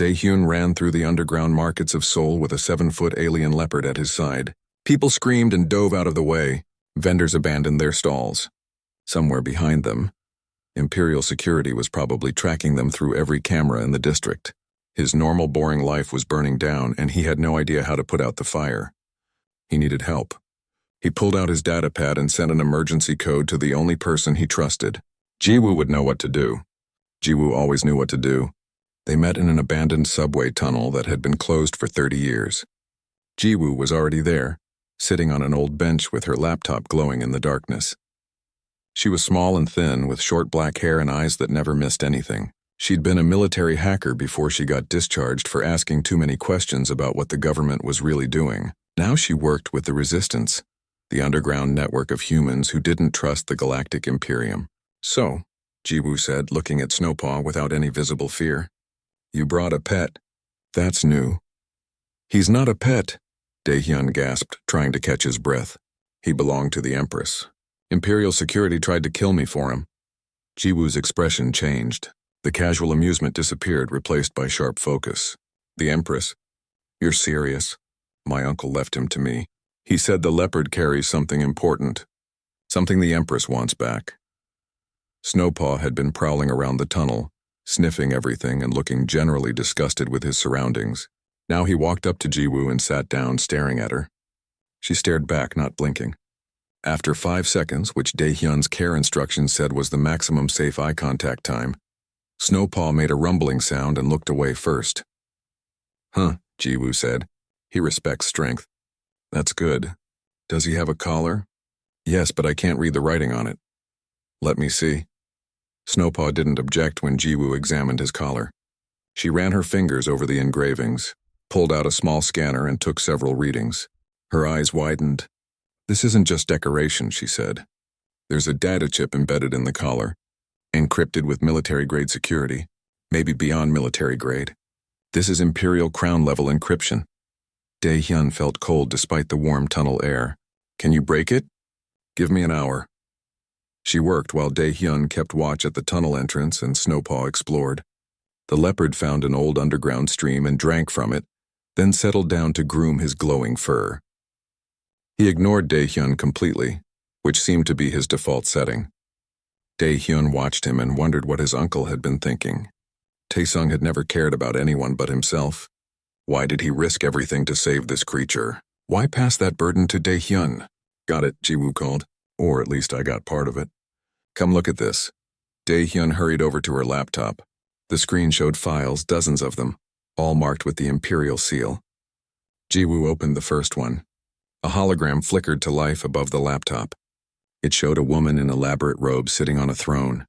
Dae-hyun ran through the underground markets of Seoul with a 7-foot alien leopard at his side. People screamed and dove out of the way. Vendors abandoned their stalls. Somewhere behind them, Imperial security was probably tracking them through every camera in the district. His normal, boring life was burning down, and he had no idea how to put out the fire. He needed help. He pulled out his datapad and sent an emergency code to the only person he trusted. Jiwoo would know what to do. Jiwoo always knew what to do. They met in an abandoned subway tunnel that had been closed for 30 years. Jiwoo was already there, sitting on an old bench with her laptop glowing in the darkness. She was small and thin, with short black hair and eyes that never missed anything. She'd been a military hacker before she got discharged for asking too many questions about what the government was really doing. Now she worked with the Resistance, the underground network of humans who didn't trust the Galactic Imperium. "So," Jiwoo said, looking at Snowpaw without any visible fear, "you brought a pet. That's new." "He's not a pet," Dae-hyun gasped, trying to catch his breath. "He belonged to the Empress. Imperial security tried to kill me for him." Jiwoo's expression changed. The casual amusement disappeared, replaced by sharp focus. "The Empress? You're serious? My uncle left him to me. He said the Leopard carries something important, something the Empress wants back." Snowpaw had been prowling around the tunnel, sniffing everything and looking generally disgusted with his surroundings. Now he walked up to Jiwoo and sat down, staring at her. She stared back, not blinking. After 5 seconds, which Dae-hyun's care instructions said was the maximum safe eye contact time, Snowpaw made a rumbling sound and looked away first. "Huh," Jiwoo said. "He respects strength." "That's good. Does he have a collar?" "Yes, but I can't read the writing on it." "Let me see." Snowpaw didn't object when Jiwoo examined his collar. She ran her fingers over the engravings, pulled out a small scanner and took several readings. Her eyes widened. "This isn't just decoration," she said. "There's a data chip embedded in the collar, encrypted with military-grade security, maybe beyond military grade. This is Imperial Crown-level encryption." Dae-hyun felt cold despite the warm tunnel air. "Can you break it?" "Give me an hour." She worked while Dae-hyun kept watch at the tunnel entrance and Snowpaw explored. The Leopard found an old underground stream and drank from it, then settled down to groom his glowing fur. He ignored Dae-hyun completely, which seemed to be his default setting. Dae-hyun watched him and wondered what his uncle had been thinking. Taesung had never cared about anyone but himself. Why did he risk everything to save this creature? Why pass that burden to Dae-hyun? "Got it," Jiwoo called. "Or at least I got part of it. Come look at this." Dae-hyun hurried over to her laptop. The screen showed files, dozens of them, all marked with the Imperial seal. Jiwoo opened the first one. A hologram flickered to life above the laptop. It showed a woman in elaborate robes sitting on a throne.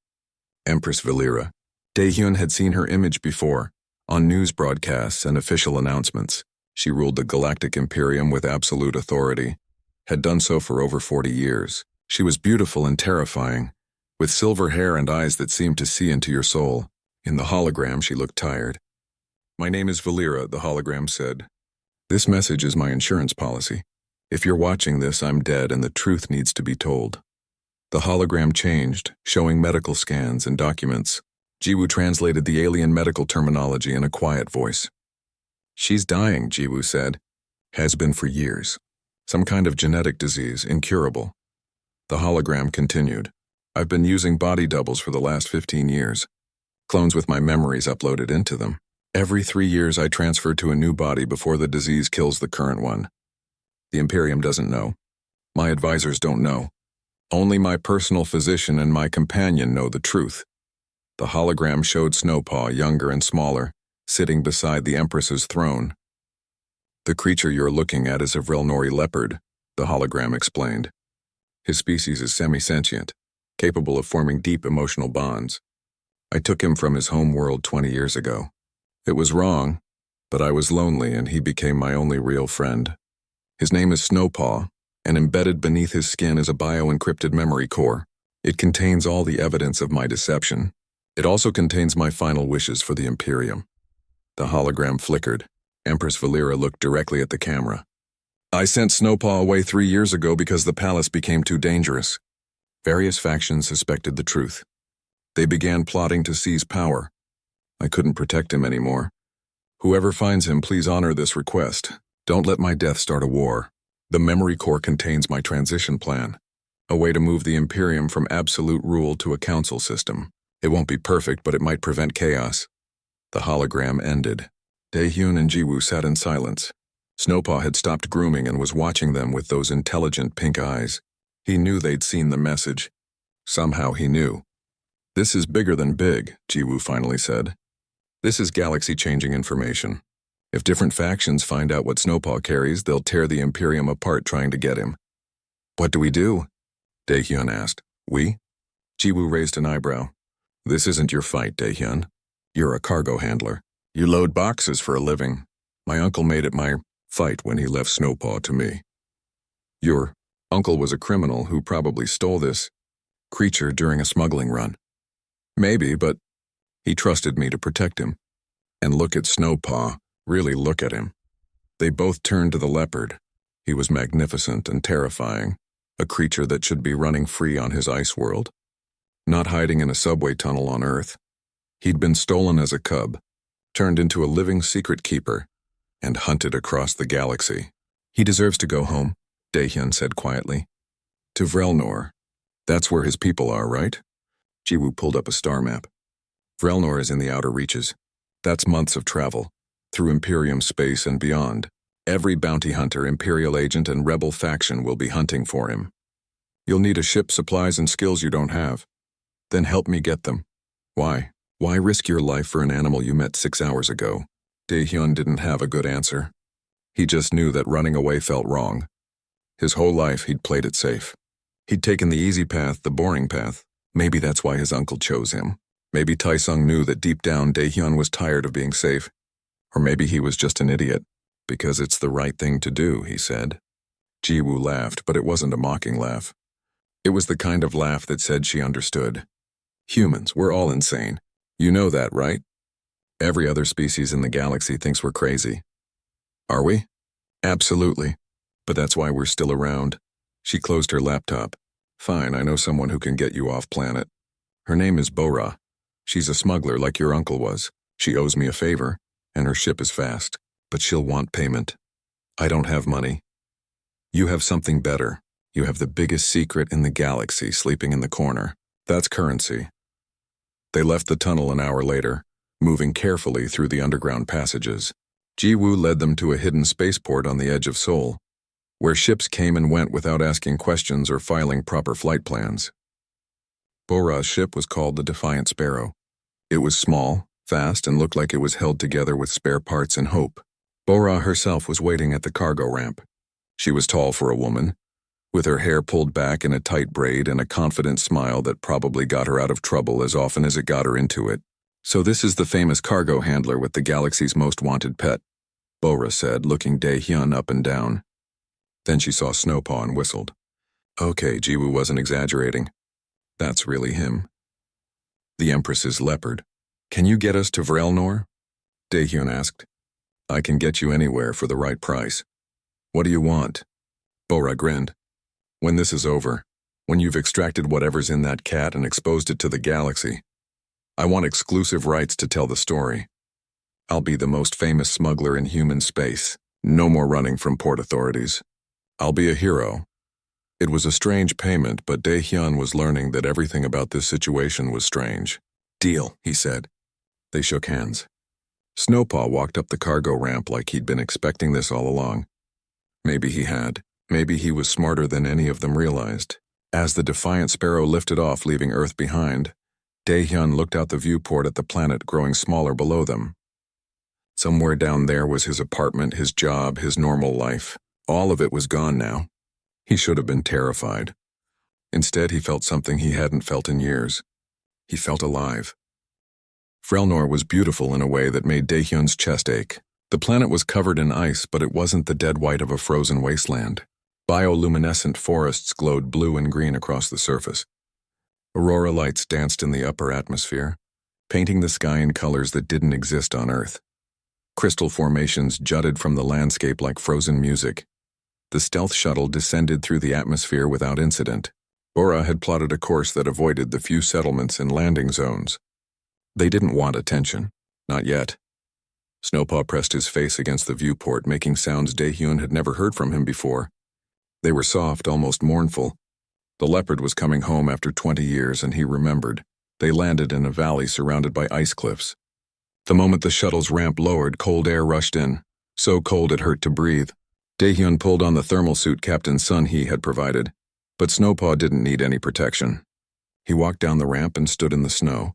Empress Valera. Dae-hyun had seen her image before, on news broadcasts and official announcements. She ruled the Galactic Imperium with absolute authority, had done so for over 40 years. She was beautiful and terrifying, with silver hair and eyes that seemed to see into your soul. In the hologram, she looked tired. "My name is Valera," the hologram said. "This message is my insurance policy. If you're watching this, I'm dead and the truth needs to be told." The hologram changed, showing medical scans and documents. Jiwoo translated the alien medical terminology in a quiet voice. "She's dying," Jiwoo said. "Has been for years. Some kind of genetic disease, incurable." The hologram continued. "I've been using body doubles for the last 15 years. Clones with my memories uploaded into them. Every 3 years I transfer to a new body before the disease kills the current one. The Imperium doesn't know. My advisors don't know. Only my personal physician and my companion know the truth." The hologram showed Snowpaw, younger and smaller, sitting beside the Empress's throne. "The creature you're looking at is a Vrelnori leopard," the hologram explained. "His species is semi-sentient, capable of forming deep emotional bonds. I took him from his home world 20 years ago. It was wrong, but I was lonely and he became my only real friend. His name is Snowpaw, and embedded beneath his skin is a bio-encrypted memory core. It contains all the evidence of my deception. It also contains my final wishes for the Imperium." The hologram flickered. Empress Valera looked directly at the camera. "I sent Snowpaw away 3 years ago because the palace became too dangerous. Various factions suspected the truth. They began plotting to seize power. I couldn't protect him anymore. Whoever finds him, please honor this request. Don't let my death start a war. The memory core contains my transition plan, a way to move the Imperium from absolute rule to a council system. It won't be perfect, but it might prevent chaos. The hologram ended. Daehyun and Jiwoo sat in silence. Snowpaw had stopped grooming and was watching them with those intelligent pink eyes. He knew they'd seen the message. Somehow he knew. This is bigger than big, Jiwoo finally said. This is galaxy-changing information. If different factions find out what Snowpaw carries, they'll tear the Imperium apart trying to get him. What do we do? Daehyun asked. We? Jiwoo raised an eyebrow. This isn't your fight, Daehyun. You're a cargo handler. You load boxes for a living. My uncle made it my fight when he left Snowpaw to me. Your uncle was a criminal who probably stole this creature during a smuggling run. Maybe, but he trusted me to protect him. And look at Snowpaw. Really look at him. They both turned to the Leopard. He was magnificent and terrifying, a creature that should be running free on his ice world, not hiding in a subway tunnel on Earth. He'd been stolen as a cub, turned into a living secret keeper, and hunted across the galaxy. He deserves to go home, Daehyun said quietly. To Vrelnor. That's where his people are, right? Jiwoo pulled up a star map. Vrelnor is in the outer reaches. That's months of travel, through Imperium space and beyond. Every bounty hunter, Imperial agent, and rebel faction will be hunting for him. You'll need a ship, supplies, and skills you don't have. Then help me get them. Why? Why risk your life for an animal you met 6 hours ago? Daehyun didn't have a good answer. He just knew that running away felt wrong. His whole life he'd played it safe. He'd taken the easy path, the boring path. Maybe that's why his uncle chose him. Maybe Taesung knew that deep down Daehyun was tired of being safe. Or maybe he was just an idiot. Because it's the right thing to do, he said. Jiwoo laughed, but it wasn't a mocking laugh. It was the kind of laugh that said she understood. Humans, we're all insane. You know that, right? Every other species in the galaxy thinks we're crazy. Are we? Absolutely. But that's why we're still around. She closed her laptop. Fine, I know someone who can get you off planet. Her name is Bora. She's a smuggler like your uncle was. She owes me a favor, and her ship is fast. But she'll want payment. I don't have money. You have something better. You have the biggest secret in the galaxy sleeping in the corner. That's currency. They left the tunnel an hour later, moving carefully through the underground passages. Jiwoo led them to a hidden spaceport on the edge of Seoul, where ships came and went without asking questions or filing proper flight plans. Bora's ship was called the Defiant Sparrow. It was small, fast, and looked like it was held together with spare parts and hope. Bora herself was waiting at the cargo ramp. She was tall for a woman, with her hair pulled back in a tight braid and a confident smile that probably got her out of trouble as often as it got her into it. So this is the famous cargo handler with the galaxy's most wanted pet, Bora said, looking Daehyun up and down. Then she saw Snowpaw and whistled. Okay, Jiwoo wasn't exaggerating. That's really him. The Empress's Leopard. Can you get us to Vrelnor? Daehyun asked. I can get you anywhere for the right price. What do you want? Bora grinned. When this is over, when you've extracted whatever's in that cat and exposed it to the galaxy, I want exclusive rights to tell the story. I'll be the most famous smuggler in human space. No more running from port authorities. I'll be a hero. It was a strange payment, but Daehyun was learning that everything about this situation was strange. Deal, he said. They shook hands. Snowpaw walked up the cargo ramp like he'd been expecting this all along. Maybe he had. Maybe he was smarter than any of them realized. As the Defiant Sparrow lifted off, leaving Earth behind, Daehyun looked out the viewport at the planet growing smaller below them. Somewhere down there was his apartment, his job, his normal life. All of it was gone now. He should have been terrified. Instead, he felt something he hadn't felt in years. He felt alive. Vrelnor was beautiful in a way that made Daehyun's chest ache. The planet was covered in ice, but it wasn't the dead white of a frozen wasteland. Bioluminescent forests glowed blue and green across the surface. Aurora lights danced in the upper atmosphere, painting the sky in colors that didn't exist on Earth. Crystal formations jutted from the landscape like frozen music. The stealth shuttle descended through the atmosphere without incident. Bora had plotted a course that avoided the few settlements and landing zones. They didn't want attention. Not yet. Snowpaw pressed his face against the viewport, making sounds Daehyun had never heard from him before. They were soft, almost mournful. The leopard was coming home after 20 years, and he remembered. They landed in a valley surrounded by ice cliffs. The moment the shuttle's ramp lowered, cold air rushed in, so cold it hurt to breathe. Daehyun pulled on the thermal suit Captain Sun Hee had provided, but Snowpaw didn't need any protection. He walked down the ramp and stood in the snow,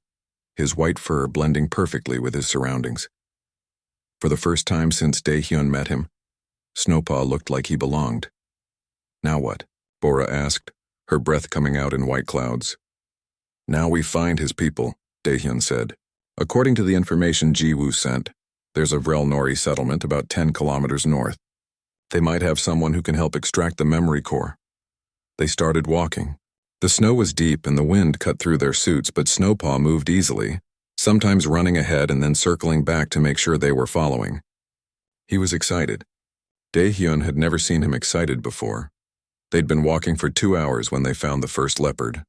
his white fur blending perfectly with his surroundings. For the first time since Daehyun met him, Snowpaw looked like he belonged. "Now what?" Bora asked, her breath coming out in white clouds. "Now we find his people," Daehyun said. "According to the information Jiwoo sent, there's a Vrel Nori settlement about 10 kilometers north. They might have someone who can help extract the memory core." They started walking. The snow was deep and the wind cut through their suits, but Snowpaw moved easily, sometimes running ahead and then circling back to make sure they were following. He was excited. Daehyun had never seen him excited before. They'd been walking for 2 hours when they found the first leopard.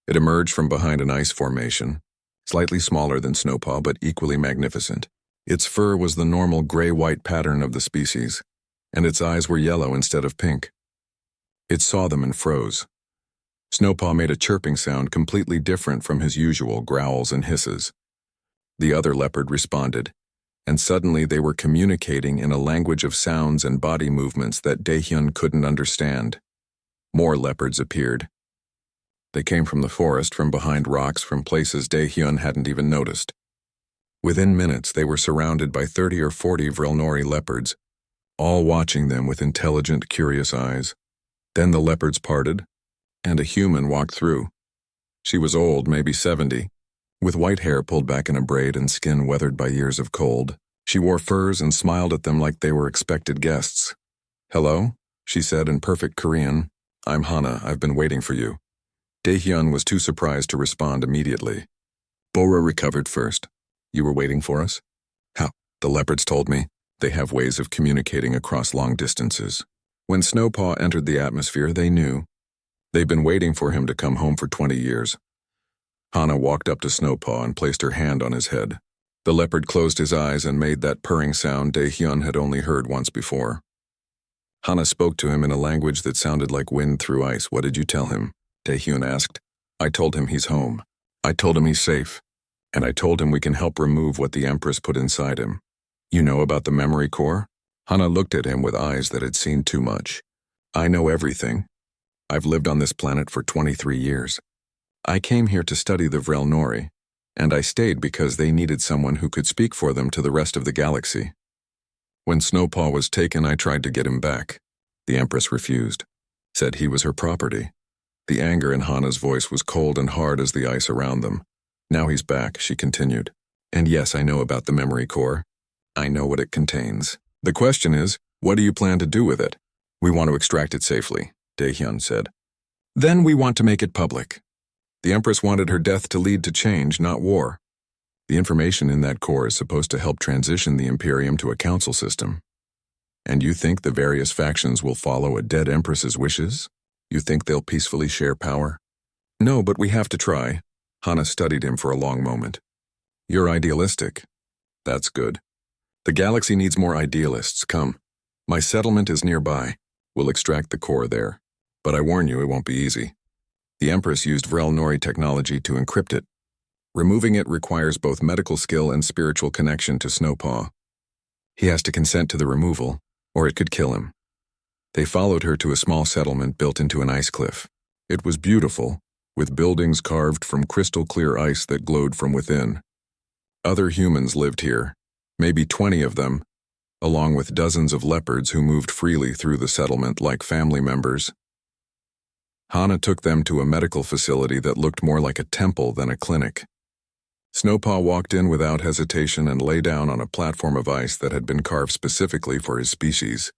It emerged from behind an ice formation, slightly smaller than Snowpaw but equally magnificent. Its fur was the normal gray-white pattern of the species, and its eyes were yellow instead of pink. It saw them and froze. Snowpaw made a chirping sound completely different from his usual growls and hisses. The other leopard responded, and suddenly they were communicating in a language of sounds and body movements that Daehyun couldn't understand. More leopards appeared. They came from the forest, from behind rocks, from places Daehyun hadn't even noticed. Within minutes, they were surrounded by 30 or 40 Vrel Nori leopards, all watching them with intelligent, curious eyes. Then the leopards parted, and a human walked through. She was old, maybe 70, with white hair pulled back in a braid and skin weathered by years of cold. She wore furs and smiled at them like they were expected guests. "Hello," she said in perfect Korean. "I'm Hana. I've been waiting for you." Daehyun was too surprised to respond immediately. Bora recovered first. "You were waiting for us?" "How?" "The leopards told me. They have ways of communicating across long distances." When Snowpaw entered the atmosphere, they knew. They'd been waiting for him to come home for 20 years. Hana walked up to Snowpaw and placed her hand on his head. The leopard closed his eyes and made that purring sound Daehyun had only heard once before. Hana spoke to him in a language that sounded like wind through ice. "What did you tell him?" Daehyun asked. "I told him he's home. I told him he's safe. And I told him we can help remove what the Empress put inside him." "You know about the memory core?" Hana looked at him with eyes that had seen too much. "I know everything. I've lived on this planet for 23 years. I came here to study the Vrel Nori, and I stayed because they needed someone who could speak for them to the rest of the galaxy. When Snowpaw was taken, I tried to get him back. The Empress refused, said he was her property." The anger in Hana's voice was cold and hard as the ice around them. "Now he's back," she continued. "And yes, I know about the memory core. I know what it contains. The question is, what do you plan to do with it?" "We want to extract it safely," Daehyun said. "Then we want to make it public. The Empress wanted her death to lead to change, not war. The information in that core is supposed to help transition the Imperium to a council system. And you think the various factions will follow a dead Empress's wishes? You think they'll peacefully share power?" "No, but we have to try." Hana studied him for a long moment. "You're idealistic. That's good. The galaxy needs more idealists. Come. My settlement is nearby. We'll extract the core there. But I warn you, it won't be easy. The Empress used Vrel Nori technology to encrypt it. Removing it requires both medical skill and spiritual connection to Snowpaw. He has to consent to the removal, or it could kill him." They followed her to a small settlement built into an ice cliff. It was beautiful, with buildings carved from crystal-clear ice that glowed from within. Other humans lived here, maybe 20 of them, along with dozens of leopards who moved freely through the settlement like family members. Hana took them to a medical facility that looked more like a temple than a clinic. Snowpaw walked in without hesitation and lay down on a platform of ice that had been carved specifically for his species.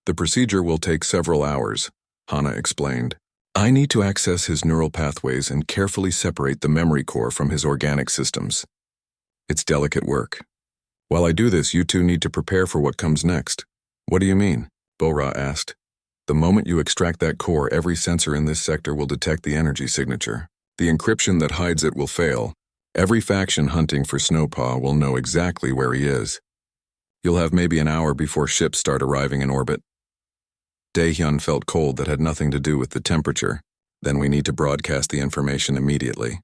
"The procedure will take several hours," Hana explained. "I need to access his neural pathways and carefully separate the memory core from his organic systems. It's delicate work. While I do this, you two need to prepare for what comes next." "What do you mean?" Bora asked. "The moment you extract that core, every sensor in this sector will detect the energy signature. The encryption that hides it will fail, Every faction hunting for Snowpaw will know exactly where he is. You'll have maybe an hour before ships start arriving in orbit. Daehyun felt cold that had nothing to do with the temperature. Then we need to broadcast the information immediately.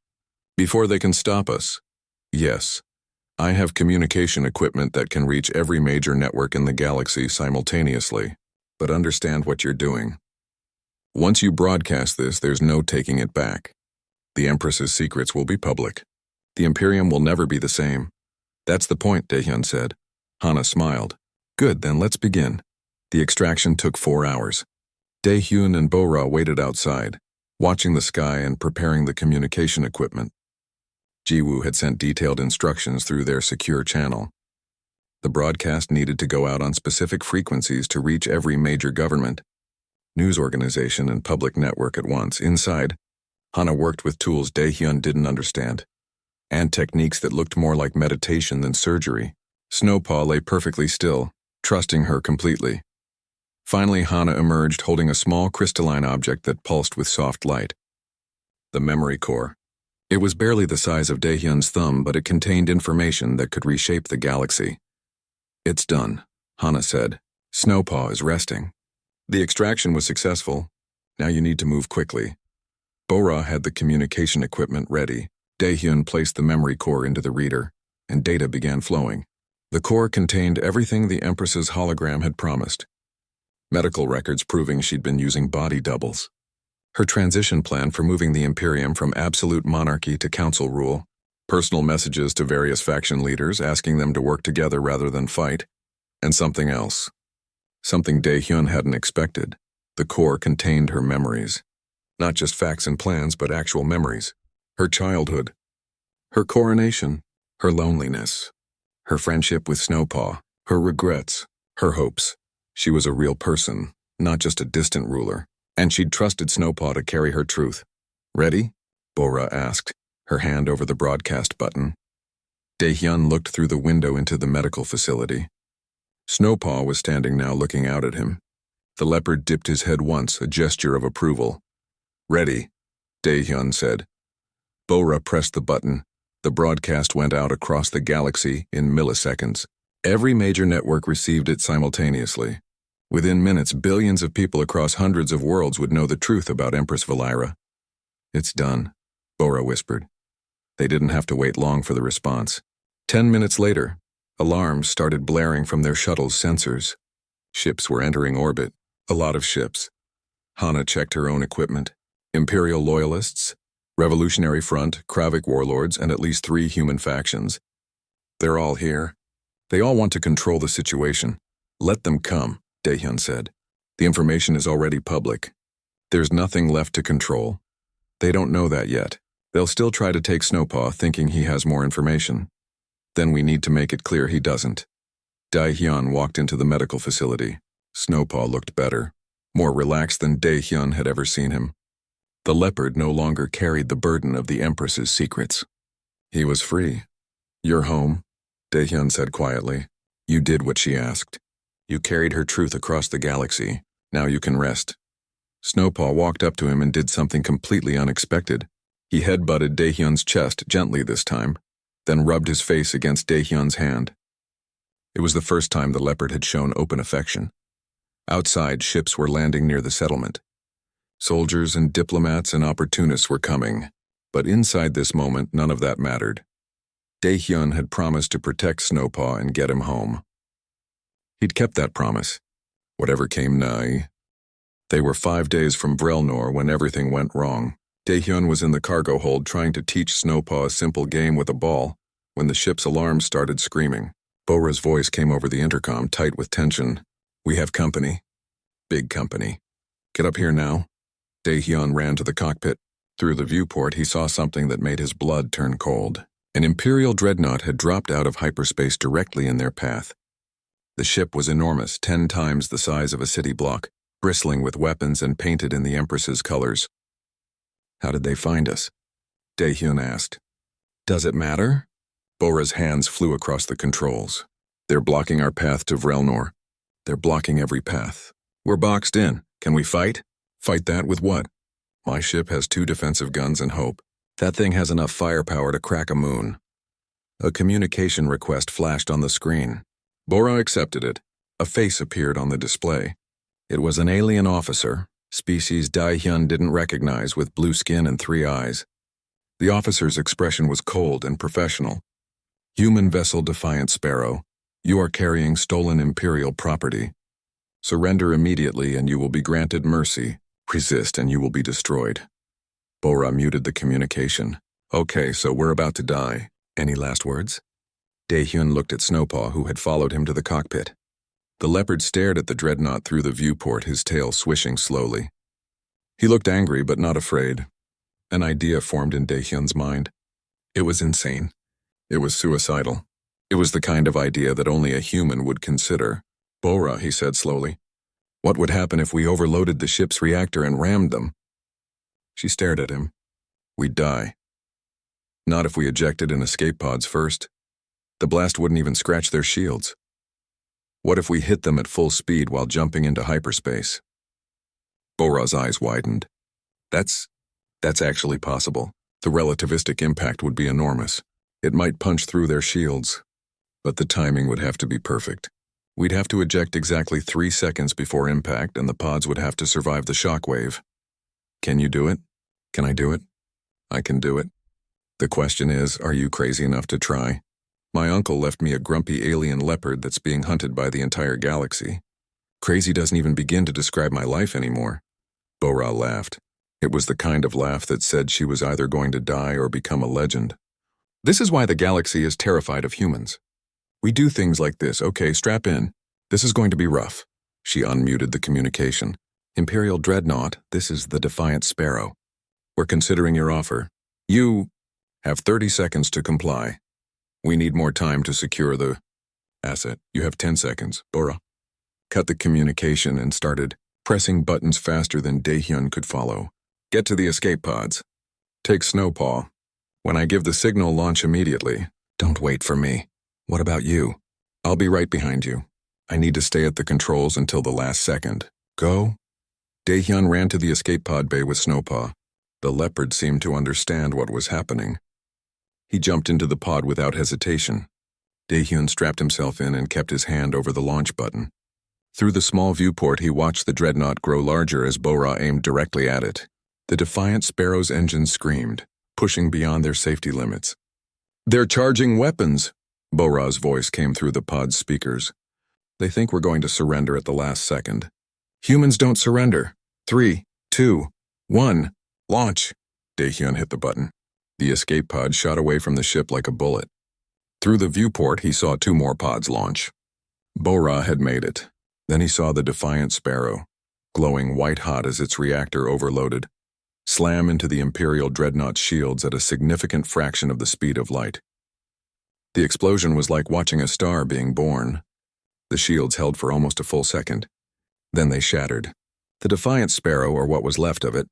Before they can stop us. Yes. I have communication equipment that can reach every major network in the galaxy simultaneously, but understand what you're doing. Once you broadcast this, there's no taking it back. The Empress's secrets will be public. The Imperium will never be the same. That's the point, Daehyun said. Hana smiled. Good, then let's begin. The extraction took 4 hours. Daehyun and Bo-Ra waited outside, watching the sky and preparing the communication equipment. Jiwoo had sent detailed instructions through their secure channel. The broadcast needed to go out on specific frequencies to reach every major government, news organization, and public network at once. Inside, Hana worked with tools Daehyun didn't understand, and techniques that looked more like meditation than surgery. Snowpaw lay perfectly still, trusting her completely. Finally, Hana emerged holding a small crystalline object that pulsed with soft light. The memory core. It was barely the size of Daehyun's thumb, but it contained information that could reshape the galaxy. It's done, Hana said. Snowpaw is resting. The extraction was successful. Now you need to move quickly. Bo-Ra had the communication equipment ready. Daehyun placed the memory core into the reader, and data began flowing. The core contained everything the Empress's hologram had promised. Medical records proving she'd been using body doubles. Her transition plan for moving the Imperium from absolute monarchy to council rule. Personal messages to various faction leaders asking them to work together rather than fight. And something else. Something Daehyun hadn't expected. The core contained her memories. Not just facts and plans, but actual memories. Her childhood. Her coronation. Her loneliness. Her friendship with Snowpaw. Her regrets. Her hopes. She was a real person, not just a distant ruler. And she'd trusted Snowpaw to carry her truth. Ready? Bo-Ra asked, her hand over the broadcast button. Daehyun looked through the window into the medical facility. Snowpaw was standing now looking out at him. The leopard dipped his head once, a gesture of approval. Ready, Daehyun said. Bo-Ra pressed the button. The broadcast went out across the galaxy in milliseconds. Every major network received it simultaneously. Within minutes, billions of people across hundreds of worlds would know the truth about Empress Valira. It's done, Bo-Ra whispered. They didn't have to wait long for the response. 10 minutes later, alarms started blaring from their shuttle's sensors. Ships were entering orbit, a lot of ships. Hana checked her own equipment. Imperial loyalists, Revolutionary Front, Kravik warlords, and at least 3 human factions. They're all here. They all want to control the situation. Let them come, Daehyun said. The information is already public. There's nothing left to control. They don't know that yet. They'll still try to take Snowpaw thinking he has more information. Then we need to make it clear he doesn't. Daehyun walked into the medical facility. Snowpaw looked better, more relaxed than Daehyun had ever seen him. The leopard no longer carried the burden of the Empress's secrets. He was free. You're home, Daehyun said quietly. You did what she asked. You carried her truth across the galaxy. Now you can rest. Snowpaw walked up to him and did something completely unexpected. He headbutted Daehyun's chest gently this time, then rubbed his face against Daehyun's hand. It was the first time the leopard had shown open affection. Outside, ships were landing near the settlement. Soldiers and diplomats and opportunists were coming, but inside this moment, none of that mattered. Daehyun had promised to protect Snowpaw and get him home. He'd kept that promise, whatever came nigh. They were 5 days from Vrelnor when everything went wrong. Daehyun was in the cargo hold trying to teach Snowpaw a simple game with a ball when the ship's alarms started screaming. Bo-Ra's voice came over the intercom, tight with tension. We have company. Big company. Get up here now. Daehyun ran to the cockpit. Through the viewport, he saw something that made his blood turn cold. An Imperial dreadnought had dropped out of hyperspace directly in their path. The ship was enormous, 10 times the size of a city block, bristling with weapons and painted in the Empress's colors. How did they find us? Daehyun asked. Does it matter? Bo-Ra's hands flew across the controls. They're blocking our path to Vrelnor. They're blocking every path. We're boxed in. Can we fight? Fight that with what? My ship has 2 defensive guns and hope. That thing has enough firepower to crack a moon. A communication request flashed on the screen. Bora accepted it. A face appeared on the display. It was an alien officer, species Dai-hyun didn't recognize, with blue skin and 3 eyes. The officer's expression was cold and professional. Human vessel Defiant Sparrow, you are carrying stolen Imperial property. Surrender immediately and you will be granted mercy. Resist and you will be destroyed. Bora muted the communication. Okay, so we're about to die. Any last words? Dae-hyun looked at Snowpaw, who had followed him to the cockpit. The Leopard stared at the dreadnought through the viewport, his tail swishing slowly. He looked angry but not afraid. An idea formed in Dae-hyun's mind. It was insane. It was suicidal. It was the kind of idea that only a human would consider. Bora, he said slowly. What would happen if we overloaded the ship's reactor and rammed them? She stared at him. We'd die. Not if we ejected in escape pods first. The blast wouldn't even scratch their shields. What if we hit them at full speed while jumping into hyperspace? Bora's eyes widened. That's actually possible. The relativistic impact would be enormous. It might punch through their shields, but the timing would have to be perfect. We'd have to eject exactly 3 seconds before impact, and the pods would have to survive the shockwave. Can you do it? Can I do it? I can do it. The question is, are you crazy enough to try? My uncle left me a grumpy alien leopard that's being hunted by the entire galaxy. Crazy doesn't even begin to describe my life anymore. Bora laughed. It was the kind of laugh that said she was either going to die or become a legend. This is why the galaxy is terrified of humans. We do things like this. Okay, strap in. This is going to be rough. She unmuted the communication. Imperial Dreadnought, this is the Defiant Sparrow. We're considering your offer. You have 30 seconds to comply. We need more time to secure the asset. You have 10 seconds, Bora. Cut the communication and started pressing buttons faster than Dae-hyun could follow. Get to the escape pods. Take Snowpaw. When I give the signal, launch immediately. Don't wait for me. What about you? I'll be right behind you. I need to stay at the controls until the last second. Go. Dae-hyun ran to the escape pod bay with Snowpaw. The Leopard seemed to understand what was happening. He jumped into the pod without hesitation. Dae-hyun strapped himself in and kept his hand over the launch button. Through the small viewport, he watched the dreadnought grow larger as Bora aimed directly at it. The Defiant Sparrow's engines screamed, pushing beyond their safety limits. They're charging weapons! Bora's voice came through the pod's speakers. They think we're going to surrender at the last second. Humans don't surrender. 3, 2, 1, launch! Dae-hyun hit the button. The escape pod shot away from the ship like a bullet. Through the viewport, he saw 2 more pods launch. Bora had made it. Then he saw the Defiant Sparrow, glowing white-hot as its reactor overloaded, slam into the Imperial Dreadnought's shields at a significant fraction of the speed of light. The explosion was like watching a star being born. The shields held for almost a full second. Then they shattered. The Defiant Sparrow, or what was left of it,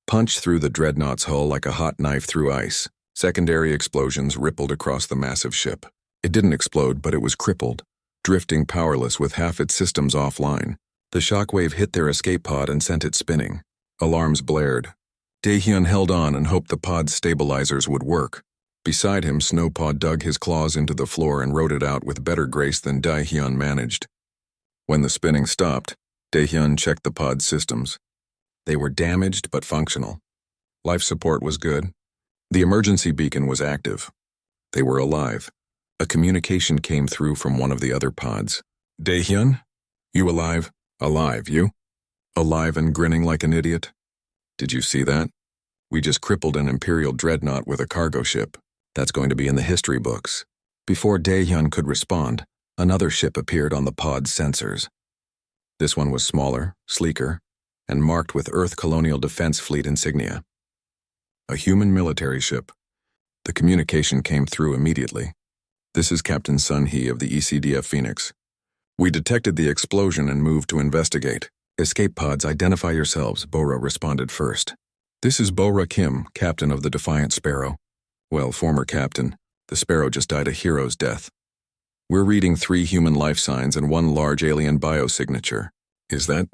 punched through the dreadnought's hull like a hot knife through ice. Secondary explosions rippled across the massive ship. It didn't explode, but it was crippled, drifting powerless with half its systems offline. The shockwave hit their escape pod and sent it spinning. Alarms blared. Dae-hyun held on and hoped the pod's stabilizers would work. Beside him, Snowpaw dug his claws into the floor and rode it out with better grace than Dae-hyun managed. When the spinning stopped, Dae-hyun checked the pod's systems. They were damaged but functional. Life support was good. The emergency beacon was active. They were alive. A communication came through from one of the other pods. Dae-hyun? You alive? Alive, you? Alive and grinning like an idiot? Did you see that? We just crippled an Imperial dreadnought with a cargo ship. That's going to be in the history books. Before Dae-hyun could respond, another ship appeared on the pod's sensors. This one was smaller, sleeker, and marked with Earth Colonial Defense Fleet insignia. A human military ship. The communication came through immediately. This is Captain Sun-hee of the ECDF Phoenix. We detected the explosion and moved to investigate. Escape pods, identify yourselves, Bora responded first. This is Bora Kim, captain of the Defiant Sparrow. Well, former captain. The Sparrow just died a hero's death. We're reading 3 human life signs and 1 large alien biosignature. Is that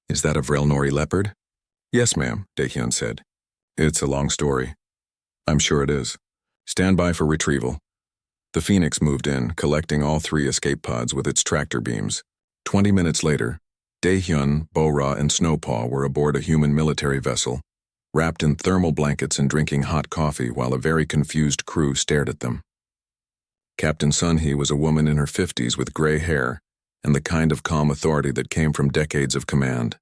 a Vrelnori leopard? Yes, ma'am, Dae-hyun said. It's a long story. I'm sure it is. Stand by for retrieval. The Phoenix moved in, collecting all 3 escape pods with its tractor beams. 20 minutes later, Daehyun, Bo-Ra, and Snowpaw were aboard a human military vessel, wrapped in thermal blankets and drinking hot coffee while a very confused crew stared at them. Captain Sunhee was a woman in her 50s with gray hair and the kind of calm authority that came from decades of command.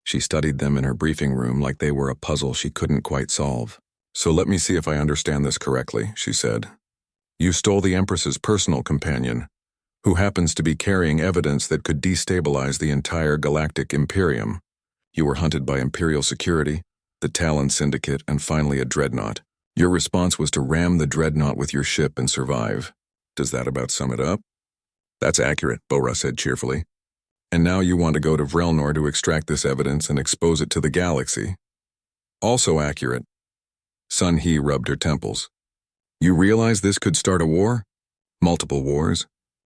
She studied them in her briefing room like they were a puzzle she couldn't quite solve. "So let me see if I understand this correctly," she said. "You stole the Empress's personal companion, who happens to be carrying evidence that could destabilize the entire Galactic Imperium. You were hunted by Imperial security, the Talon Syndicate, and finally a dreadnought. Your response was to ram the dreadnought with your ship and survive. Does that about sum it up?" "That's accurate," Bo-Ra said cheerfully. "And now you want to go to Vrelnor to extract this evidence and expose it to the galaxy." "Also accurate." Sunhee rubbed her temples. "You realize this could start a war? Multiple wars?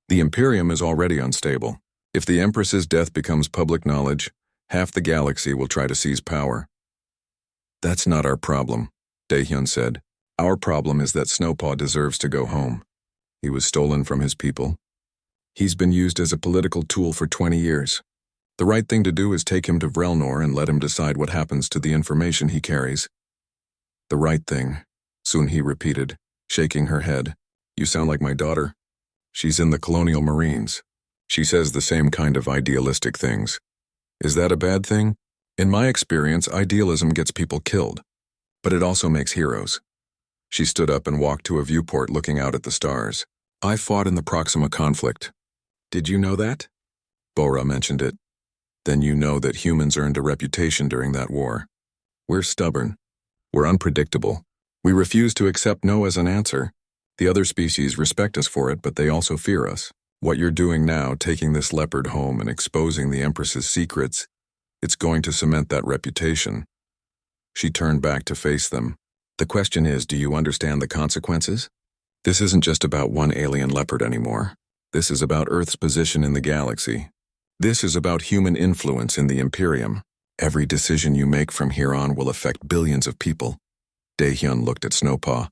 The Imperium is already unstable. If the Empress's death becomes public knowledge, half the galaxy will try to seize power." "That's not our problem," Daehyun said. "Our problem is that Snowpaw deserves to go home. He was stolen from his people. He's been used as a political tool for 20 years. The right thing to do is take him to Vrelnor and let him decide what happens to the information he carries." "The right thing," Sunhee repeated, shaking her head. "You sound like my daughter. She's in the Colonial Marines. She says the same kind of idealistic things. Is that a bad thing? In my experience, idealism gets people killed, but it also makes heroes." She stood up and walked to a viewport looking out at the stars. "I fought in the Proxima conflict. Did you know that?" Bo-Ra mentioned it. "Then you know that humans earned a reputation during that war. We're stubborn. We're unpredictable. We refuse to accept no as an answer. The other species respect us for it, but they also fear us. What you're doing now, taking this leopard home and exposing the Empress's secrets, it's going to cement that reputation." She turned back to face them. "The question is, do you understand the consequences? This isn't just about one alien leopard anymore. This is about Earth's position in the galaxy. This is about human influence in the Imperium. Every decision you make from here on will affect billions of people." Daehyun looked at Snowpaw.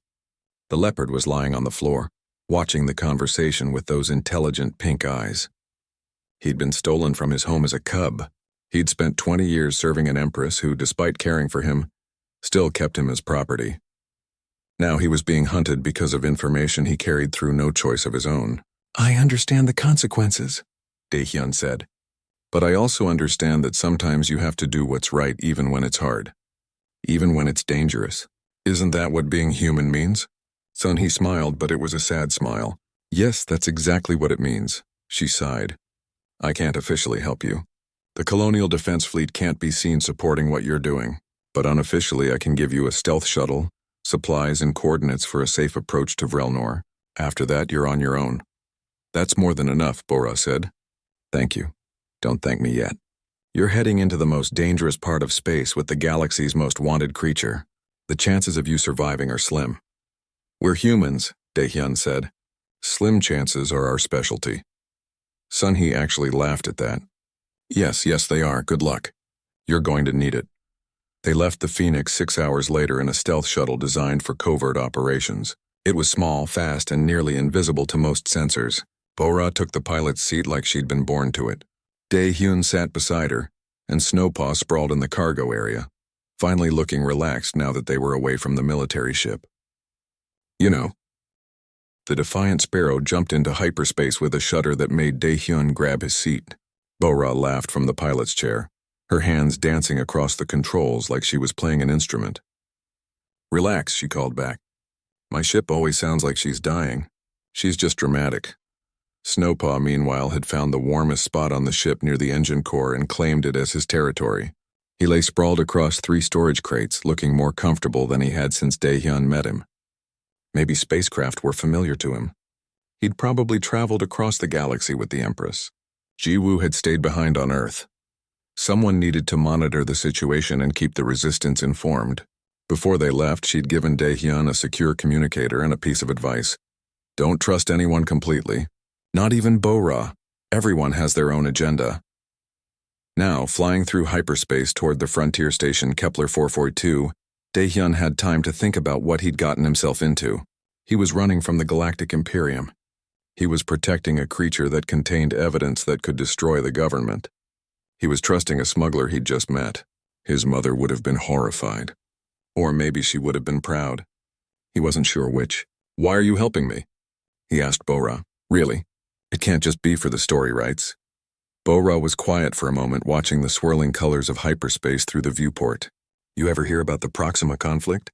The leopard was lying on the floor, watching the conversation with those intelligent pink eyes. He'd been stolen from his home as a cub. He'd spent 20 years serving an Empress who, despite caring for him, still kept him as property. Now he was being hunted because of information he carried through no choice of his own. "I understand the consequences," Daehyun said. "But I also understand that sometimes you have to do what's right even when it's hard. Even when it's dangerous. Isn't that what being human means?" Sunhee smiled, but it was a sad smile. "Yes, that's exactly what it means," she sighed. "I can't officially help you. The Colonial Defense Fleet can't be seen supporting what you're doing, but unofficially I can give you a stealth shuttle, supplies, and coordinates for a safe approach to Vrelnor. After that, you're on your own." "That's more than enough," Bo-Ra said. "Thank you. Don't thank me yet. You're heading into the most dangerous part of space with the galaxy's most wanted creature. The chances of you surviving are slim." "We're humans," Daehyun said. "Slim chances are our specialty." Sunhee actually laughed at that. Yes, they are. Good luck. You're going to need it." They left the Phoenix 6 hours later in a stealth shuttle designed for covert operations. It was small, fast, and nearly invisible to most sensors. Bo-Ra took the pilot's seat like she'd been born to it. Daehyun sat beside her, and Snowpaw sprawled in the cargo area, finally looking relaxed now that they were away from the military ship. "You know." The Defiant Sparrow jumped into hyperspace with a shudder that made Daehyun grab his seat. Bo-Ra laughed from the pilot's chair, her hands dancing across the controls like she was playing an instrument. "Relax," she called back. "My ship always sounds like she's dying. She's just dramatic." Snowpaw, meanwhile, had found the warmest spot on the ship near the engine core and claimed it as his territory. He lay sprawled across 3 storage crates, looking more comfortable than he had since Daehyun met him. Maybe spacecraft were familiar to him. He'd probably traveled across the galaxy with the Empress. Jiwoo had stayed behind on Earth. Someone needed to monitor the situation and keep the Resistance informed. Before they left, she'd given Daehyun a secure communicator and a piece of advice. Don't trust anyone completely. Not even Bo-Ra. Everyone has their own agenda. Now, flying through hyperspace toward the frontier station Kepler 442, Daehyun had time to think about what he'd gotten himself into. He was running from the Galactic Imperium. He was protecting a creature that contained evidence that could destroy the government. He was trusting a smuggler he'd just met. His mother would have been horrified. Or maybe she would have been proud. He wasn't sure which. "Why are you helping me?" he asked Bora. "Really? It can't just be for the story rights." Bora was quiet for a moment, watching the swirling colors of hyperspace through the viewport. "You ever hear about the Proxima conflict?"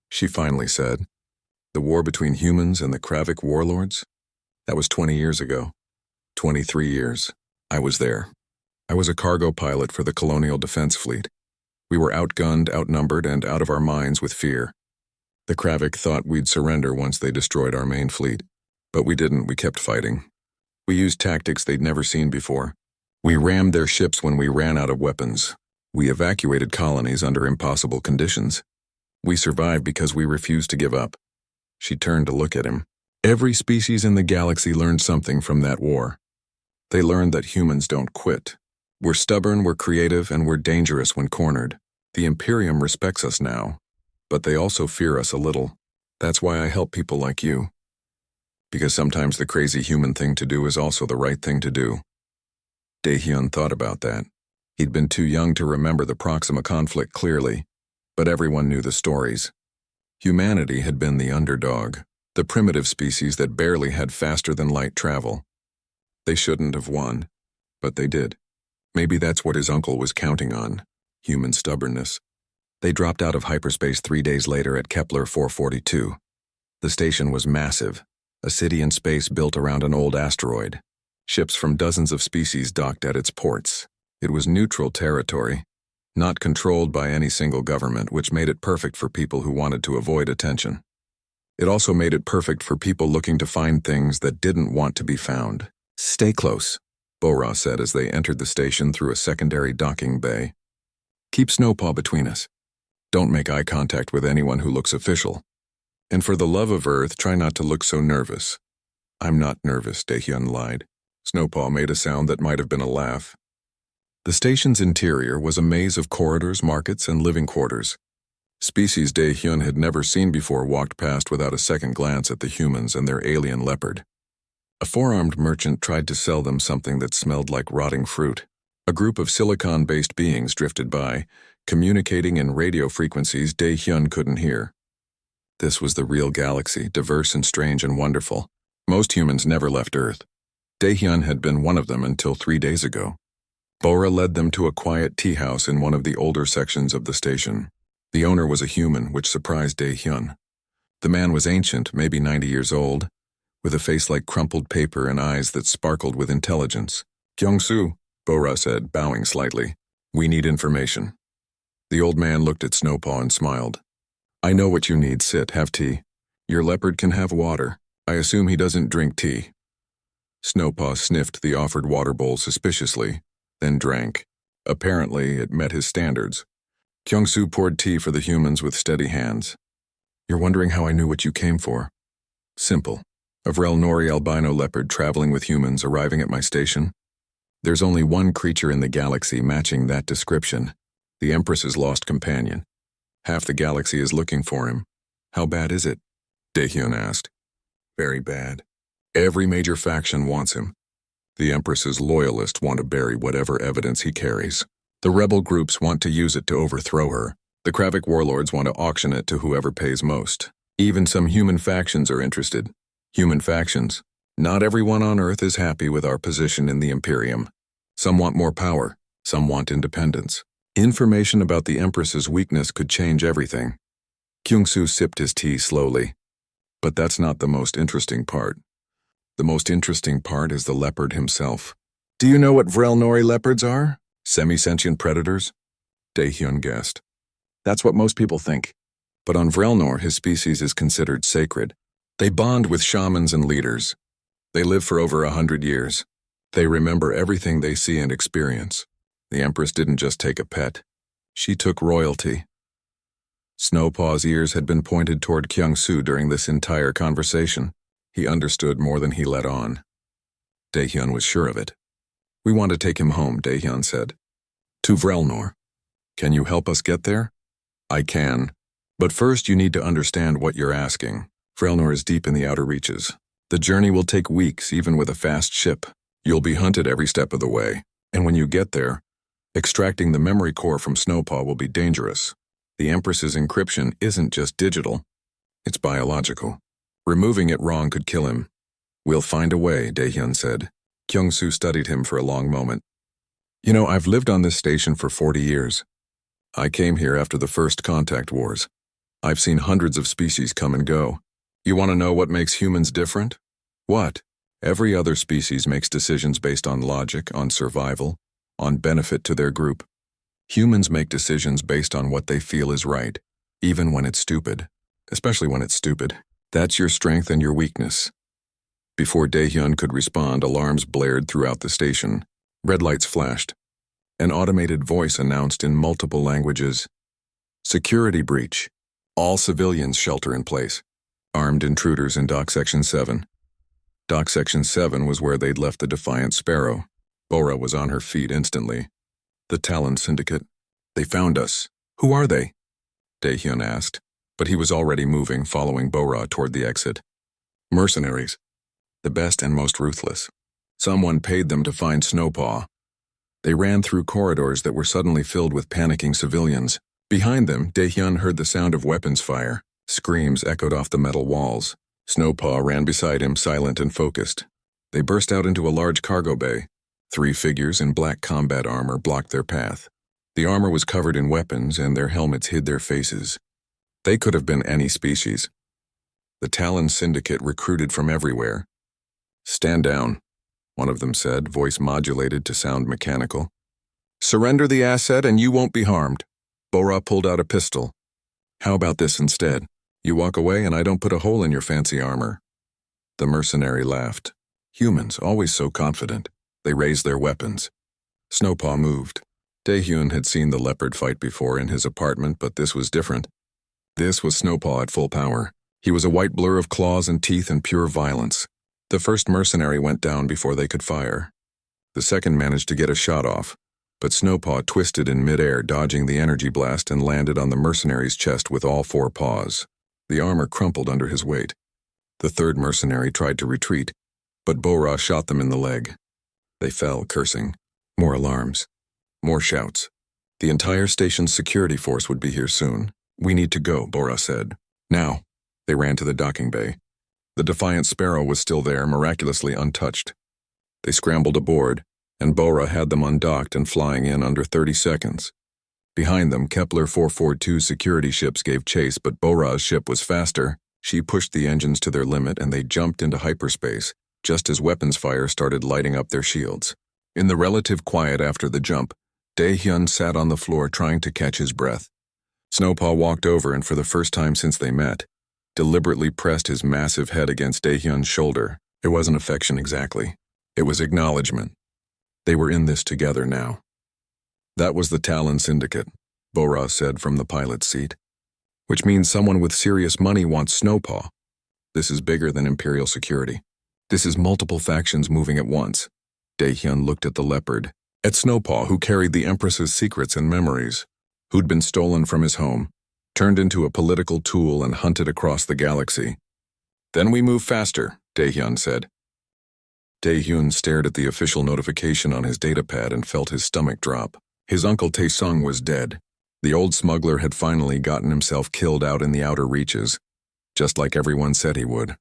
she finally said. "The war between humans and the Kravik warlords? That was 20 years ago. 23 years. I was there. I was a cargo pilot for the Colonial Defense Fleet. We were outgunned, outnumbered, and out of our minds with fear. The Kravik thought we'd surrender once they destroyed our main fleet. But we didn't, we kept fighting. We used tactics they'd never seen before. We rammed their ships when we ran out of weapons. We evacuated colonies under impossible conditions. We survived because we refused to give up." She turned to look at him. "Every species in the galaxy learned something from that war. They learned that humans don't quit. We're stubborn, we're creative, and we're dangerous when cornered. The Imperium respects us now, but they also fear us a little. That's why I help people like you. Because sometimes the crazy human thing to do is also the right thing to do." Daehyun thought about that. He'd been too young to remember the Proxima conflict clearly, but everyone knew the stories. Humanity had been the underdog, the primitive species that barely had faster-than-light travel. They shouldn't have won, but they did. Maybe that's what his uncle was counting on, human stubbornness. They dropped out of hyperspace 3 days later at Kepler 442. The station was massive, a city in space built around an old asteroid. Ships from dozens of species docked at its ports. It was neutral territory, not controlled by any single government, which made it perfect for people who wanted to avoid attention. It also made it perfect for people looking to find things that didn't want to be found. "Stay close," Bora said as they entered the station through a secondary docking bay. "Keep Snowpaw between us. Don't make eye contact with anyone who looks official. And for the love of Earth, try not to look so nervous." "I'm not nervous," Daehyun lied. Snowpaw made a sound that might have been a laugh. The station's interior was a maze of corridors, markets, and living quarters. Species Daehyun had never seen before walked past without a second glance at the humans and their alien leopard. A four-armed merchant tried to sell them something that smelled like rotting fruit. A group of silicon-based beings drifted by, communicating in radio frequencies Daehyun couldn't hear. This was the real galaxy, diverse and strange and wonderful. Most humans never left Earth. Daehyun had been one of them until 3 days ago. Bora led them to a quiet tea house in one of the older sections of the station. The owner was a human, which surprised Daehyun. The man was ancient, maybe 90 years old, with a face like crumpled paper and eyes that sparkled with intelligence. "Kyung-soo," Bora said, bowing slightly. "We need information." The old man looked at Snowpaw and smiled. "I know what you need. Sit, have tea. Your leopard can have water. I assume he doesn't drink tea." Snowpaw sniffed the offered water bowl suspiciously, then drank. Apparently, it met his standards. Kyung-soo poured tea for the humans with steady hands. "You're wondering how I knew what you came for? Simple. A Vrel Nori albino leopard traveling with humans arriving at my station. There's only one creature in the galaxy matching that description, the Empress's lost companion. Half the galaxy is looking for him. How bad is it?" Daehyun asked. "Very bad. Every major faction wants him. The Empress's loyalists want to bury whatever evidence he carries. The rebel groups want to use it to overthrow her. The Kravik warlords want to auction it to whoever pays most. Even some human factions are interested. Human factions. Not everyone on Earth is happy with our position in the Imperium. Some want more power. Some want independence. Information about the Empress's weakness could change everything." Kyung-soo sipped his tea slowly. "But that's not the most interesting part. The most interesting part is the leopard himself." "Do you know what Vrel Nori leopards are? Semi-sentient predators?" Daehyun guessed. "That's what most people think. But on Vrelnor, his species is considered sacred. They bond with shamans and leaders. They live for over 100 years. They remember everything they see and experience. The Empress didn't just take a pet. She took royalty." Snowpaw's ears had been pointed toward Kyung-soo during this entire conversation. He understood more than he let on. Daehyun was sure of it. "We want to take him home," Daehyun said. "To Vrelnor. Can you help us get there?" "I can. But first you need to understand what you're asking. Frelnor is deep in the outer reaches. The journey will take weeks, even with a fast ship. You'll be hunted every step of the way. And when you get there, extracting the memory core from Snowpaw will be dangerous. The Empress's encryption isn't just digital, it's biological. Removing it wrong could kill him. We'll find a way, Daehyun said. Kyung-soo studied him for a long moment. You know, I've lived on this station for 40 years. I came here after the first contact wars. I've seen hundreds of species come and go. You want to know what makes humans different? What? Every other species makes decisions based on logic, on survival, on benefit to their group. Humans make decisions based on what they feel is right, even when it's stupid. Especially when it's stupid. That's your strength and your weakness. Before Daehyun could respond, alarms blared throughout the station. Red lights flashed. An automated voice announced in multiple languages. Security breach. All civilians shelter in place. Armed intruders in Dock Section 7. Dock Section 7 was where they'd left the Defiant Sparrow. Bora was on her feet instantly. The Talon Syndicate. They found us. Who are they? Daehyun asked, but he was already moving, following Bora toward the exit. Mercenaries. The best and most ruthless. Someone paid them to find Snowpaw. They ran through corridors that were suddenly filled with panicking civilians. Behind them, Daehyun heard the sound of weapons fire. Screams echoed off the metal walls. Snowpaw ran beside him, silent and focused. They burst out into a large cargo bay. 3 figures in black combat armor blocked their path. The armor was covered in weapons, and their helmets hid their faces. They could have been any species. The Talon Syndicate recruited from everywhere. Stand down, one of them said, voice modulated to sound mechanical. Surrender the asset and you won't be harmed. Bora pulled out a pistol. How about this instead? You walk away and I don't put a hole in your fancy armor. The mercenary laughed. Humans, always so confident. They raised their weapons. Snowpaw moved. Daehyun had seen the Leopard fight before in his apartment, but this was different. This was Snowpaw at full power. He was a white blur of claws and teeth and pure violence. The first mercenary went down before they could fire. The second managed to get a shot off, but Snowpaw twisted in midair, dodging the energy blast, and landed on the mercenary's chest with all 4 paws. The armor crumpled under his weight. The third mercenary tried to retreat, but Bora shot them in the leg. They fell, cursing. More alarms. More shouts. The entire station's security force would be here soon. We need to go, Bora said. Now. They ran to the docking bay. The Defiant Sparrow was still there, miraculously untouched. They scrambled aboard, and Bora had them undocked and flying in under 30 seconds. Behind them, Kepler 442 security ships gave chase, but Bora's ship was faster. She pushed the engines to their limit, and they jumped into hyperspace, just as weapons fire started lighting up their shields. In the relative quiet after the jump, Daehyun sat on the floor trying to catch his breath. Snowpaw walked over and for the first time since they met, deliberately pressed his massive head against Daehyun's shoulder. It wasn't affection exactly. It was acknowledgement. They were in this together now. That was the Talon Syndicate, Bora said from the pilot's seat. Which means someone with serious money wants Snowpaw. This is bigger than Imperial security. This is multiple factions moving at once. Daehyun looked at the Leopard, at Snowpaw, who carried the Empress's secrets and memories, who'd been stolen from his home, turned into a political tool and hunted across the galaxy. Then we move faster, Daehyun said. Daehyun stared at the official notification on his datapad and felt his stomach drop. His uncle Taesung was dead. The old smuggler had finally gotten himself killed out in the outer reaches, just like everyone said he would.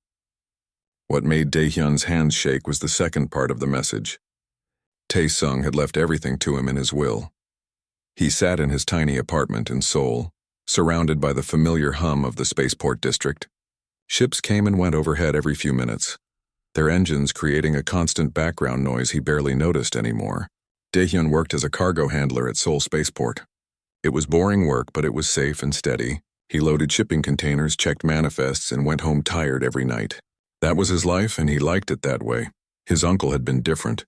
What made Daehyun's hands shake was the second part of the message. Taesung had left everything to him in his will. He sat in his tiny apartment in Seoul, surrounded by the familiar hum of the spaceport district. Ships came and went overhead every few minutes, their engines creating a constant background noise he barely noticed anymore. Daehyun worked as a cargo handler at Seoul Spaceport. It was boring work, but it was safe and steady. He loaded shipping containers, checked manifests, and went home tired every night. That was his life, and he liked it that way. His uncle had been different.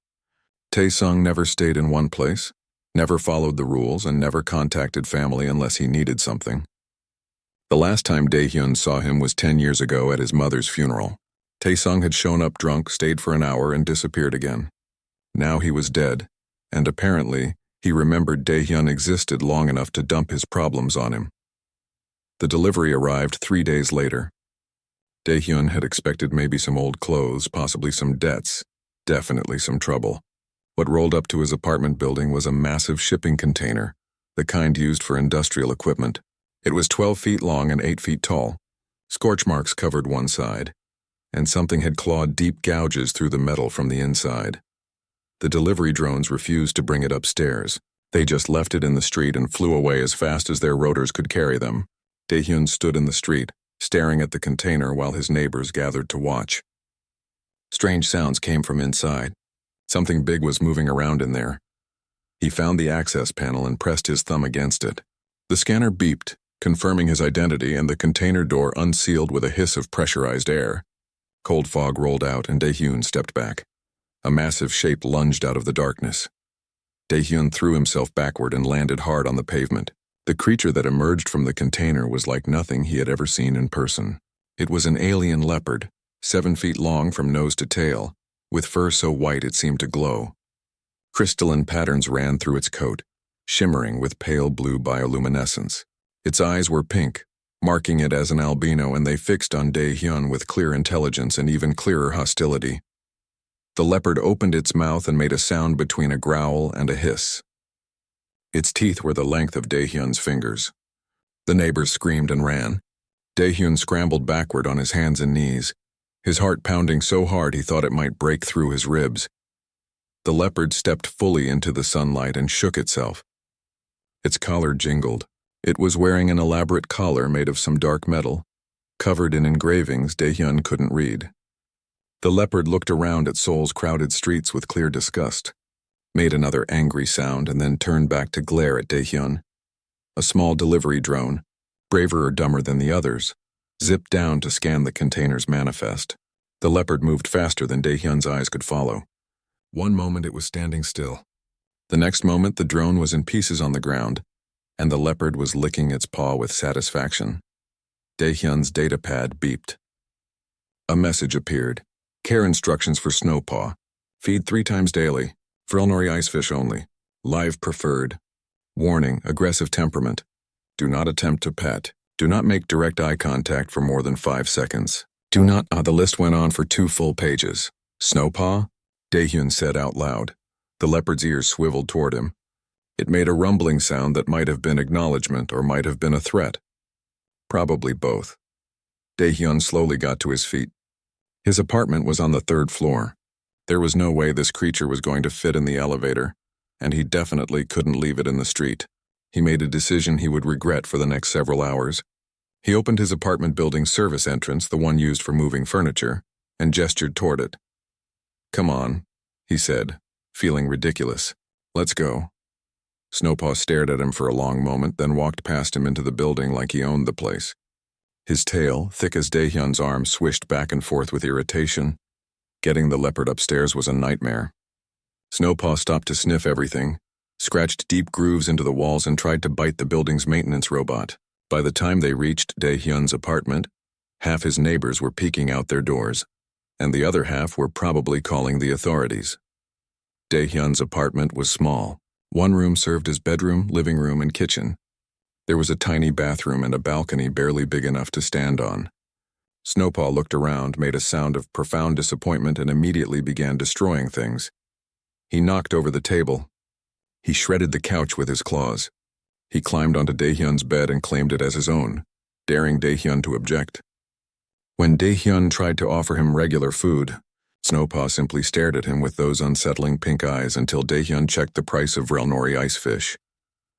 Taesung never stayed in one place, never followed the rules, and never contacted family unless he needed something. The last time Daehyun saw him was 10 years ago at his mother's funeral. Taesung had shown up drunk, stayed for an hour, and disappeared again. Now he was dead, and apparently, he remembered Daehyun existed long enough to dump his problems on him. The delivery arrived 3 days later. Dae-hyun had expected maybe some old clothes, possibly some debts, definitely some trouble. What rolled up to his apartment building was a massive shipping container, the kind used for industrial equipment. It was 12 feet long and 8 feet tall. Scorch marks covered one side, and something had clawed deep gouges through the metal from the inside. The delivery drones refused to bring it upstairs. They just left it in the street and flew away as fast as their rotors could carry them. Dae-hyun stood in the street, staring at the container while his neighbors gathered to watch. Strange sounds came from inside. Something big was moving around in there. He found the access panel and pressed his thumb against it. The scanner beeped, confirming his identity, and the container door unsealed with a hiss of pressurized air. Cold fog rolled out and Dae-hyun stepped back. A massive shape lunged out of the darkness. Dae-hyun threw himself backward and landed hard on the pavement. The creature that emerged from the container was like nothing he had ever seen in person. It was an alien leopard, 7 feet long from nose to tail, with fur so white it seemed to glow. Crystalline patterns ran through its coat, shimmering with pale blue bioluminescence. Its eyes were pink, marking it as an albino, and they fixed on Dae-hyun with clear intelligence and even clearer hostility. The leopard opened its mouth and made a sound between a growl and a hiss. Its teeth were the length of Dae-hyun's fingers. The neighbors screamed and ran. Dae-hyun scrambled backward on his hands and knees, his heart pounding so hard he thought it might break through his ribs. The leopard stepped fully into the sunlight and shook itself. Its collar jingled. It was wearing an elaborate collar made of some dark metal, covered in engravings Dae-hyun couldn't read. The leopard looked around at Seoul's crowded streets with clear disgust, made another angry sound, and then turned back to glare at Dae-hyun. A small delivery drone, braver or dumber than the others, zipped down to scan the container's manifest. The leopard moved faster than Dae-hyun's eyes could follow. One moment it was standing still. The next moment the drone was in pieces on the ground, and the leopard was licking its paw with satisfaction. Dae-hyun's datapad beeped. A message appeared. Care instructions for Snowpaw. Feed 3 times daily. Vrelnori icefish only. Live preferred. Warning, aggressive temperament. Do not attempt to pet. Do not make direct eye contact for more than 5 seconds. Do not. The list went on for 2 full pages. Snowpaw? Dae-hyun said out loud. The leopard's ears swiveled toward him. It made a rumbling sound that might have been acknowledgement or might have been a threat. Probably both. Dae-hyun slowly got to his feet. His apartment was on the 3rd floor. There was no way this creature was going to fit in the elevator, and he definitely couldn't leave it in the street. He made a decision he would regret for the next several hours. He opened his apartment building's service entrance, the one used for moving furniture, and gestured toward it. "Come on," he said, feeling ridiculous. "Let's go." Snowpaw stared at him for a long moment, then walked past him into the building like he owned the place. His tail, thick as Dae-hyun's arm, swished back and forth with irritation. Getting the leopard upstairs was a nightmare. Snowpaw stopped to sniff everything, scratched deep grooves into the walls, and tried to bite the building's maintenance robot. By the time they reached Dae-hyun's apartment, half his neighbors were peeking out their doors, and the other half were probably calling the authorities. Dae-hyun's apartment was small. One room served as bedroom, living room, and kitchen. There was a tiny bathroom and a balcony barely big enough to stand on. Snowpaw looked around, made a sound of profound disappointment, and immediately began destroying things. He knocked over the table. He shredded the couch with his claws. He climbed onto Dae-hyun's bed and claimed it as his own, daring Dae-hyun to object. When Dae-hyun tried to offer him regular food, Snowpaw simply stared at him with those unsettling pink eyes until Dae-hyun checked the price of Vrelnori icefish.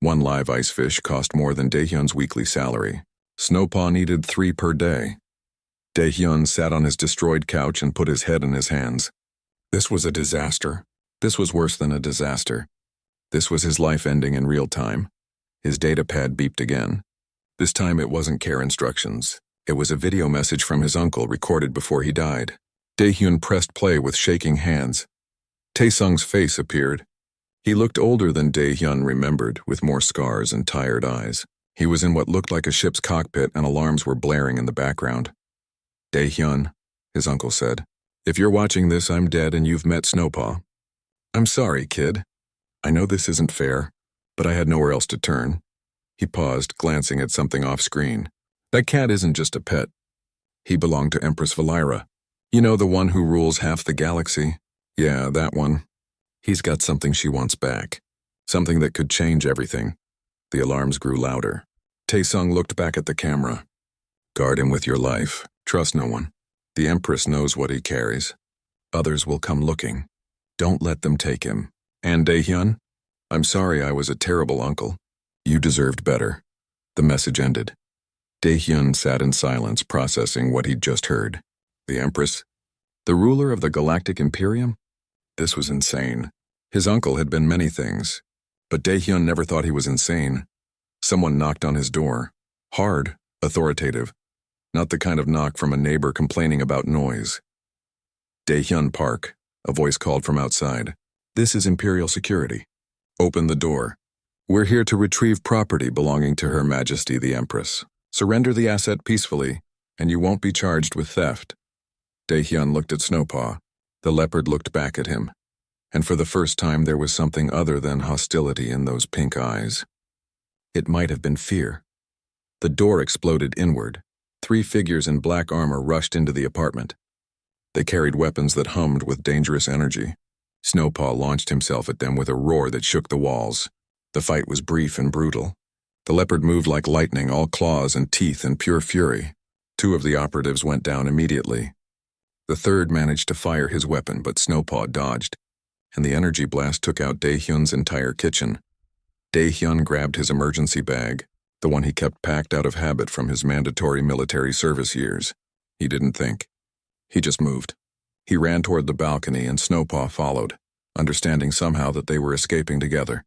1 live icefish cost more than Dae-hyun's weekly salary. Snowpaw needed 3 per day. Dae-hyun sat on his destroyed couch and put his head in his hands. This was a disaster. This was worse than a disaster. This was his life ending in real time. His datapad beeped again. This time it wasn't care instructions. It was a video message from his uncle recorded before he died. Dae-hyun pressed play with shaking hands. Taesung's face appeared. He looked older than Dae-hyun remembered, with more scars and tired eyes. He was in what looked like a ship's cockpit, and alarms were blaring in the background. "Dae-hyun," his uncle said, "if you're watching this, I'm dead and you've met Snowpaw. I'm sorry, kid. I know this isn't fair, but I had nowhere else to turn." He paused, glancing at something off-screen. That cat isn't just a pet. He belonged to Empress Valira. You know, the one who rules half the galaxy? Yeah, that one. He's got something she wants back. Something that could change everything. The alarms grew louder. Taesung looked back at the camera. Guard him with your life. Trust no one. The Empress knows what he carries. Others will come looking. Don't let them take him. And Daehyun? I'm sorry I was a terrible uncle. You deserved better. The message ended. Daehyun sat in silence, processing what he'd just heard. The Empress? The ruler of the Galactic Imperium? This was insane. His uncle had been many things, but Daehyun never thought he was insane. Someone knocked on his door. Hard, authoritative. Not the kind of knock from a neighbor complaining about noise. Daehyun Park, a voice called from outside. This is Imperial Security. Open the door. We're here to retrieve property belonging to Her Majesty the Empress. Surrender the asset peacefully, and you won't be charged with theft. Daehyun looked at Snowpaw. The leopard looked back at him. And for the first time there was something other than hostility in those pink eyes. It might have been fear. The door exploded inward. 3 figures in black armor rushed into the apartment. They carried weapons that hummed with dangerous energy. Snowpaw launched himself at them with a roar that shook the walls. The fight was brief and brutal. The leopard moved like lightning, all claws and teeth and pure fury. 2 of the operatives went down immediately. The third managed to fire his weapon, but Snowpaw dodged, and the energy blast took out Daehyun's entire kitchen. Daehyun grabbed his emergency bag, the one he kept packed out of habit from his mandatory military service years. He didn't think. He just moved. He ran toward the balcony and Snowpaw followed, understanding somehow that they were escaping together.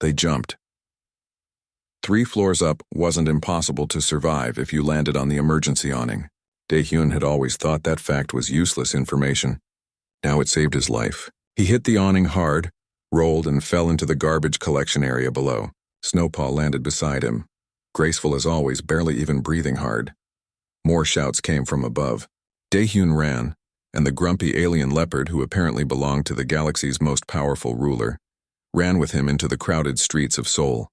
They jumped. 3 floors up wasn't impossible to survive if you landed on the emergency awning. Daehyun had always thought that fact was useless information. Now it saved his life. He hit the awning hard, rolled and fell into the garbage collection area below. Snowpaw landed beside him, graceful as always, barely even breathing hard. More shouts came from above. Daehyun ran, and the grumpy alien leopard, who apparently belonged to the galaxy's most powerful ruler, ran with him into the crowded streets of Seoul.